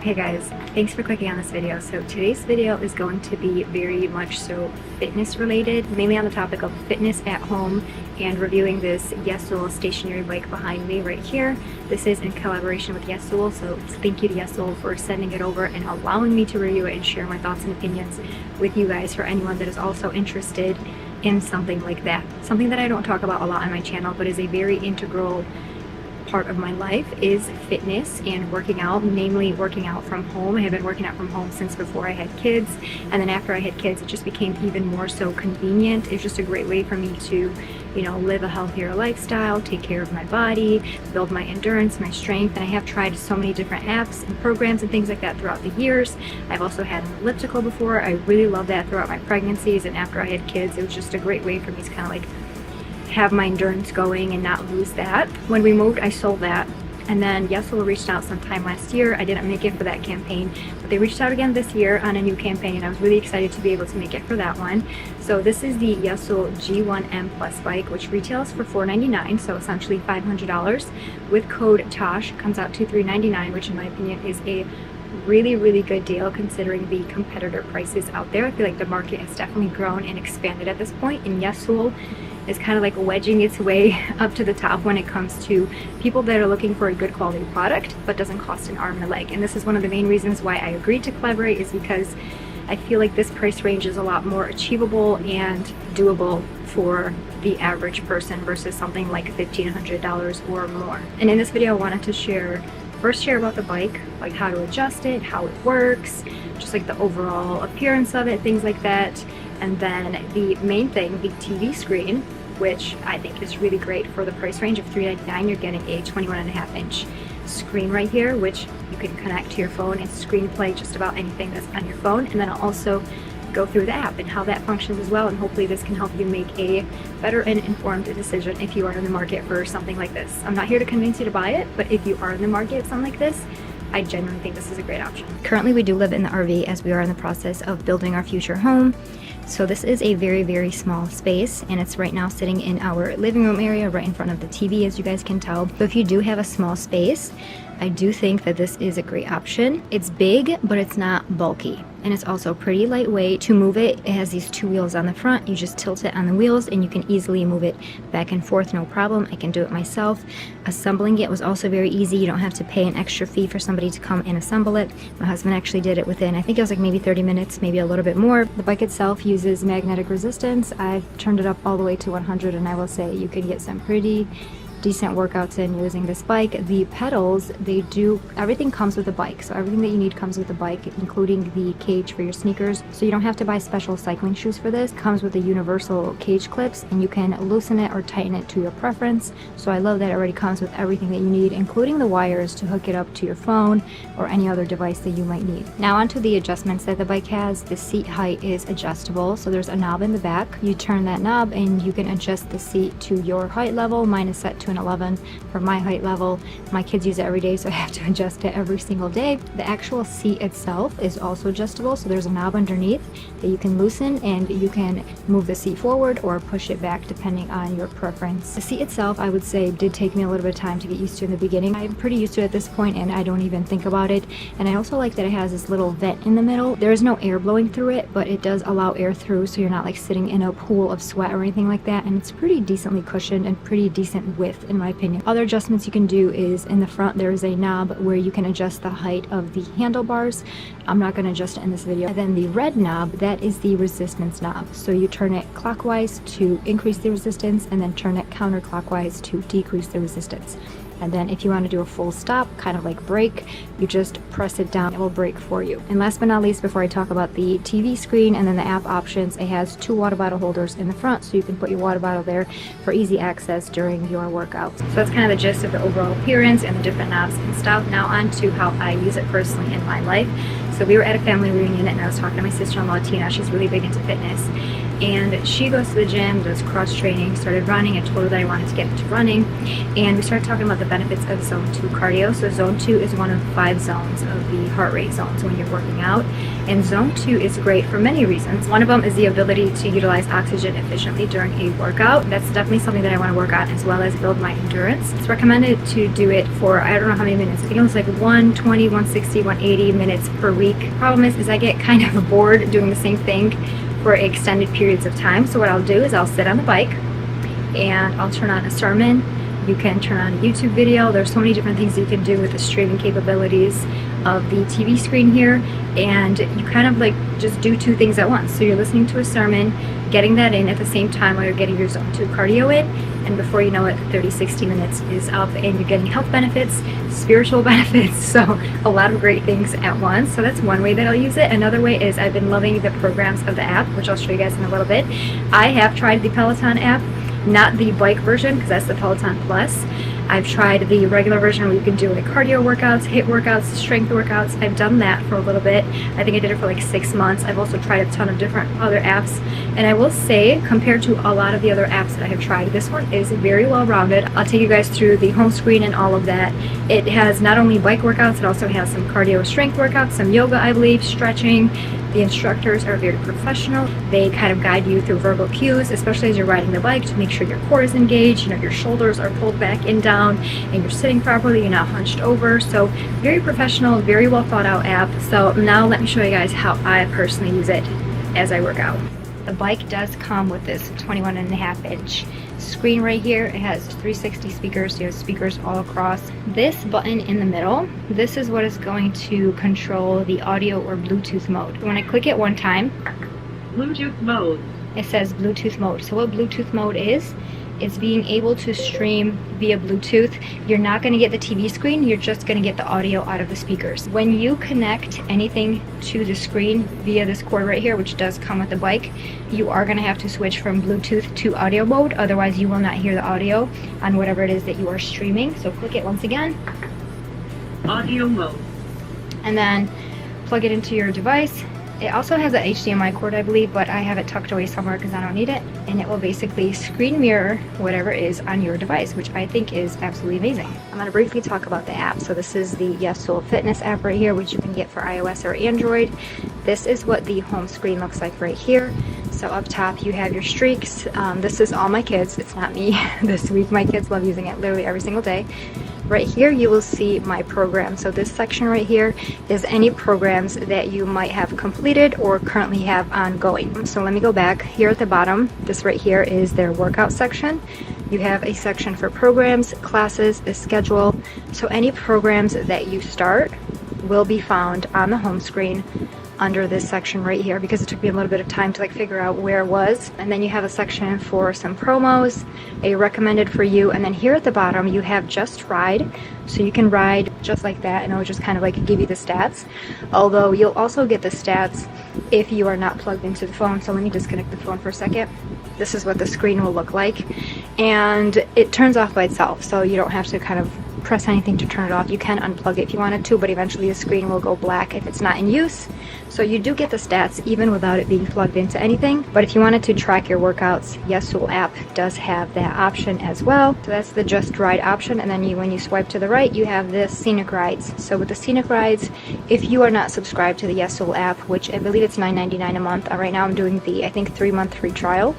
Hey guys, thanks for clicking on this video. So today's video is going to be very much so fitness related, mainly on the topic of fitness at home and reviewing this YESOUL stationary bike behind me right here. This is in collaboration with YESOUL, so thank you to YESOUL for sending it over and allowing me to review it and share my thoughts and opinions with you guys for anyone that is also interested in something like that. Something that I don't talk about a lot on my channel, but is a very integral part of my life is fitness and working out, namely working out from home. I have been working out from home since before I had kids, and then after I had kids it just became even more so convenient. It's just a great way for me to, you know, live a healthier lifestyle, take care of my body, build my endurance, my strength. And I have tried so many different apps and programs and things like that throughout the years. I've also had an elliptical before. I really loved that throughout my pregnancies, and after I had kids it was just a great way for me to kind of like have my endurance going and not lose that. When we moved, I sold that, and then YESOUL reached out sometime last year. I didn't make it for that campaign, but they reached out again this year on a new campaign, and I was really excited to be able to make it for that one. So this is the YESOUL G1M Plus bike, which retails for $499, so essentially $500. With code Tash, it comes out to $399, which in my opinion is a really good deal considering the competitor prices out there. I feel like the market has definitely grown and expanded at this point, and YESOUL is kind of like wedging its way up to the top when it comes to people that are looking for a good quality product but doesn't cost an arm and a leg. And this is one of the main reasons why I agreed to collaborate, is because I feel like this price range is a lot more achievable and doable for the average person versus something like $1,500 or more. And in this video I wanted to share about the bike, like how to adjust it, how it works, just like the overall appearance of it, things like that. And then the main thing, the TV screen, which I think is really great for the price range of $399. You're getting a 21.5-inch screen right here, which you can connect to your phone and screen play just about anything that's on your phone. And then I'll also go through the app and how that functions as well, and hopefully this can help you make a better and informed decision if you are in the market for something like this. I'm not here to convince you to buy it, but if you are in the market for something like this, I genuinely think this is a great option. Currently we do live in the RV as we are in the process of building our future home. So this is a very small space, and it's right now sitting in our living room area right in front of the TV, as you guys can tell. So if you do have a small space, I do think that this is a great option. It's big, but it's not bulky. And it's also pretty lightweight. To move it, it has these two wheels on the front. You just tilt it on the wheels and you can easily move it back and forth, no problem. I can do it myself. Assembling it was also very easy. You don't have to pay an extra fee for somebody to come and assemble it. My husband actually did it within, I think it was like maybe 30 minutes, maybe a little bit more. The bike itself uses magnetic resistance. I've turned it up all the way to 100, and I will say you can get some pretty decent workouts in using this bike. The pedals, everything comes with the bike, so everything that you need comes with the bike, including the cage for your sneakers. So you don't have to buy special cycling shoes for this. It comes with the universal cage clips, and you can loosen it or tighten it to your preference. So I love that it already comes with everything that you need, including the wires to hook it up to your phone or any other device that you might need. Now onto the adjustments that the bike has. The seat height is adjustable, so there's a knob in the back. You turn that knob and you can adjust the seat to your height level. Mine is set to an 11 for my height level. My kids use it every day, so I have to adjust it every single day. The actual seat itself is also adjustable, so there's a knob underneath that you can loosen, and you can move the seat forward or push it back depending on your preference. The seat itself, I would say, did take me a little bit of time to get used to in the beginning. I'm pretty used to it at this point, and I don't even think about it. And I also like that it has this little vent in the middle. There is no air blowing through it, but it does allow air through, so you're not like sitting in a pool of sweat or anything like that. And it's pretty decently cushioned and pretty decent width in my opinion. Other adjustments you can do is in the front there is a knob where you can adjust the height of the handlebars. I'm not going to adjust it in this video. And then the red knob, that is the resistance knob. So you turn it clockwise to increase the resistance, and then turn it counterclockwise to decrease the resistance. And then if you want to do a full stop, kind of like brake, you just press it down, it will brake for you. And last but not least, before I talk about the TV screen and then the app options, it has two water bottle holders in the front, so you can put your water bottle there for easy access during your workouts. So that's kind of the gist of the overall appearance and the different knobs and stuff. Now on to how I use it personally in my life. So we were at a family reunion, and I was talking to my sister-in-law Tina. She's really big into fitness, and she goes to the gym, does cross training, started running. I told her that I wanted to get into running, and we started talking about the benefits of zone 2 cardio. So zone 2 is one of 5 zones of the heart rate zones when you're working out, and zone 2 is great for many reasons. One of them is the ability to utilize oxygen efficiently during a workout. That's definitely something that I want to work on, as well as build my endurance. It's recommended to do it for, I don't know how many minutes, I think it was like 120, 160, 180 minutes per week. Problem is I get kind of bored doing the same thing for extended periods of time. So what I'll do is I'll sit on the bike and I'll turn on a sermon. You can turn on a YouTube video. There's so many different things you can do with the streaming capabilities of the TV screen here, and you kind of like just do 2 things at once. So you're listening to a sermon, getting that in at the same time while you're getting your zone 2 cardio in, and before you know it, 30-60 minutes is up and you're getting health benefits, spiritual benefits, so a lot of great things at once. So that's one way that I'll use it. Another way is I've been loving the programs of the app, which I'll show you guys in a little bit. I have tried the Peloton app, not the bike version because that's the Peloton Plus. I've tried the regular version where you can do like cardio workouts, HIIT workouts, strength workouts. I've done that for a little bit. I think I did it for like 6 months. I've also tried a ton of different other apps, and I will say, compared to a lot of the other apps that I have tried, this one is very well rounded. I'll take you guys through the home screen and all of that. It has not only bike workouts, it also has some cardio strength workouts, some yoga, I believe, stretching. The instructors are very professional. They kind of guide you through verbal cues, especially as you're riding the bike, to make sure your core is engaged, your shoulders are pulled back and down, and you're sitting properly, you're not hunched over. So very professional, very well thought out app. So now let me show you guys how I personally use it as I work out. The bike does come with this 21.5-inch screen right here. It has 360 speakers. You have speakers all across. This button in the middle, this is what is going to control the audio or Bluetooth mode. When I click it one time, Bluetooth mode, it says Bluetooth mode. So what Bluetooth mode is, it's being able to stream via Bluetooth. You're not going to get the TV screen, you're just going to get the audio out of the speakers. When you connect anything to the screen via this cord right here, which does come with the bike, you are going to have to switch from Bluetooth to audio mode, otherwise you will not hear the audio on whatever it is that you are streaming. So click it once again, audio mode, and then plug it into your device. It also has an HDMI cord, I believe, but I have it tucked away somewhere because I don't need it. And it will basically screen mirror whatever is on your device, which I think is absolutely amazing. I'm going to briefly talk about the app. So this is the YESOUL Fitness app right here, which you can get for iOS or Android. This is what the home screen looks like right here. So up top you have your streaks. This is all my kids. It's not me this week. My kids love using it literally every single day. Right here you will see my program. So this section right here is any programs that you might have completed or currently have ongoing. So let me go back. Here at the bottom, this right here is their workout section. You have a section for programs, classes, a schedule. So any programs that you start will be found on the home screen under this section right here, because it took me a little bit of time to like figure out where it was. And then you have a section for some promos, a recommended for you, and then here at the bottom you have just ride. So you can ride just like that, and it'll just kind of like give you the stats, although you'll also get the stats if you are not plugged into the phone. So let me disconnect the phone for a second. This is what the screen will look like, and it turns off by itself, so you don't have to kind of press anything to turn it off. You can unplug it if you wanted to, but eventually the screen will go black if it's not in use. So you do get the stats even without it being plugged into anything. But if you wanted to track your workouts, YESOUL app does have that option as well. So that's the just ride option, and then when you swipe to the right, you have the scenic rides. So with the scenic rides, if you are not subscribed to the YESOUL app, which I believe it's $9.99 a month, right now I'm doing the, I think, 3-month free trial.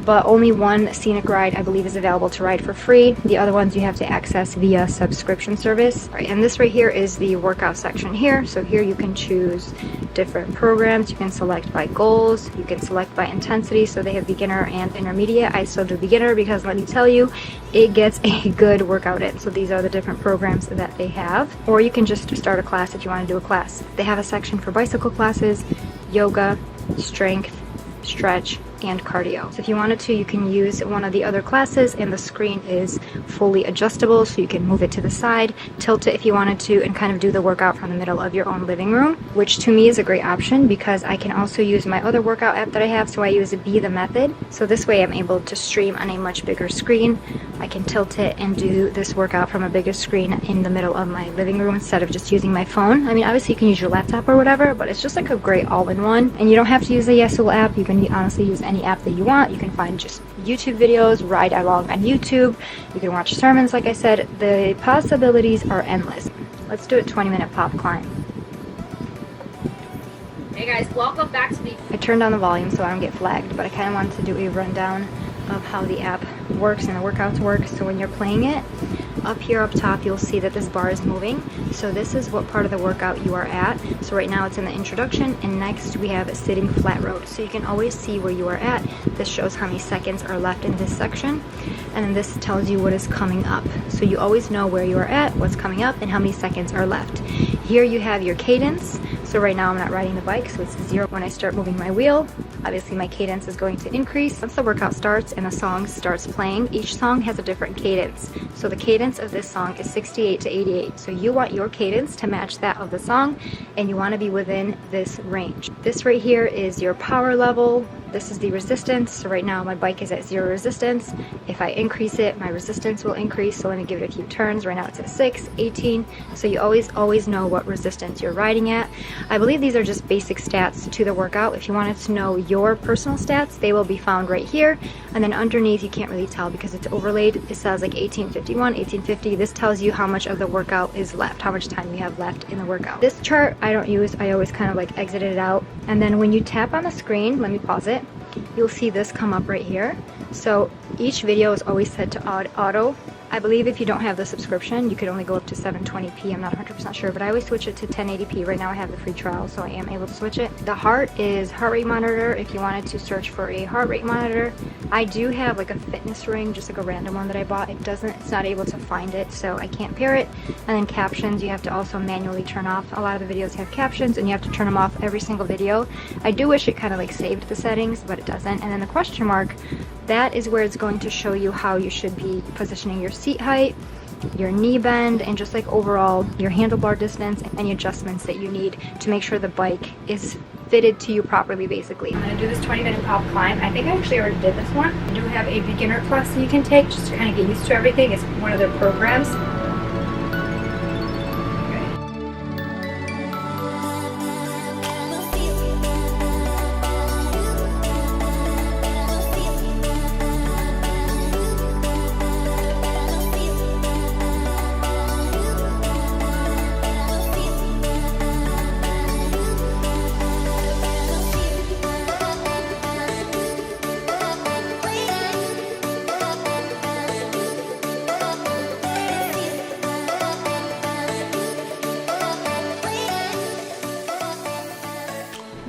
But only one scenic ride, I believe, is available to ride for free. The other ones you have to access via subscription service. All right, and this right here is the workout section here. So here you can choose different programs. You can select by goals. You can select by intensity. So they have beginner and intermediate. I still do beginner because let me tell you, it gets a good workout in. So these are the different programs that they have. Or you can just start a class if you want to do a class. They have a section for bicycle classes, yoga, strength, stretch, and cardio. So if you wanted to, you can use one of the other classes, and the screen is fully adjustable, so you can move it to the side, tilt it if you wanted to, and kind of do the workout from the middle of your own living room, which to me is a great option because I can also use my other workout app that I have. So I use Be The Method. So this way I'm able to stream on a much bigger screen. I can tilt it and do this workout from a bigger screen in the middle of my living room instead of just using my phone. I mean, obviously you can use your laptop or whatever, but it's just like a great all-in-one, and you don't have to use the YESOUL app. You can honestly use any any app that you want. You can find just YouTube videos, ride along on YouTube. You can watch sermons, like I said. The possibilities are endless. Let's do a 20-minute pop climb. Hey guys, welcome back to me. I turned down the volume so I don't get flagged, but I kind of wanted to do a rundown of how the app works and the workouts work. So when you're playing it, up here up top you'll see that this bar is moving. So this is what part of the workout you are at. So right now it's in the introduction, and next we have sitting flat road. So you can always see where you are at. This shows how many seconds are left in this section, and then this tells you what is coming up. So you always know where you are at, what's coming up, and how many seconds are left. Here you have your cadence. So right now I'm not riding the bike, so it's 0 when I start moving my wheel. Obviously my cadence is going to increase. Once the workout starts and the song starts playing, each song has a different cadence. So the cadence of this song is 68 to 88. So you want your cadence to match that of the song, and you want to be within this range. This right here is your power level. This is the resistance. So right now my bike is at 0 resistance. If I increase it, my resistance will increase. So let me give it a few turns. Right now it's at 6, 18. So you always know what resistance you're riding at. I believe these are just basic stats to the workout. If you wanted to know your personal stats, they will be found right here. And then underneath, you can't really tell because it's overlaid. It says like 1851, 1850. This tells you how much of the workout is left, how much time you have left in the workout. This chart I don't use. I always kind of like exit it out. And then when you tap on the screen, let me pause it, you'll see this come up right here. So each video is always set to auto. I believe if you don't have the subscription, you could only go up to 720p. I'm not 100% sure, but I always switch it to 1080p. Right now I have the free trial, so I am able to switch it. The heart is heart rate monitor. If you wanted to search for a heart rate monitor, I do have like a fitness ring, just like a random one that I bought. It's not able to find it, so I can't pair it. And then captions, you have to also manually turn off. A lot of the videos have captions, and you have to turn them off every single video. I do wish it kind of like saved the settings, but it doesn't. And then the question mark, that is where it's going to show you how you should be positioning your seat height, your knee bend, and just like overall your handlebar distance and any adjustments that you need to make sure the bike is fitted to you properly, basically. I'm going to do this 20-minute pop climb. I think I actually already did this one. I do have a beginner class that you can take just to kind of get used to everything. It's one of their programs.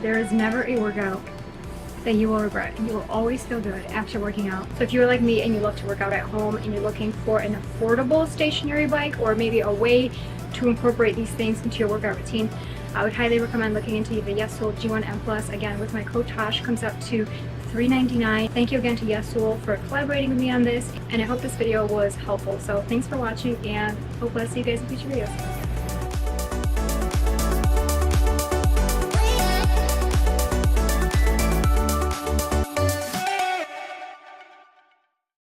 There is never a workout that you will regret. You will always feel good after working out. So if you're like me and you love to work out at home and you're looking for an affordable stationary bike, or maybe a way to incorporate these things into your workout routine, I would highly recommend looking into the YESOUL G1M Plus. Again, with my code Tash, comes up to $3.99. Thank you again to YESOUL for collaborating with me on this, and I hope this video was helpful. So thanks for watching, and hope I'll see you guys in future videos.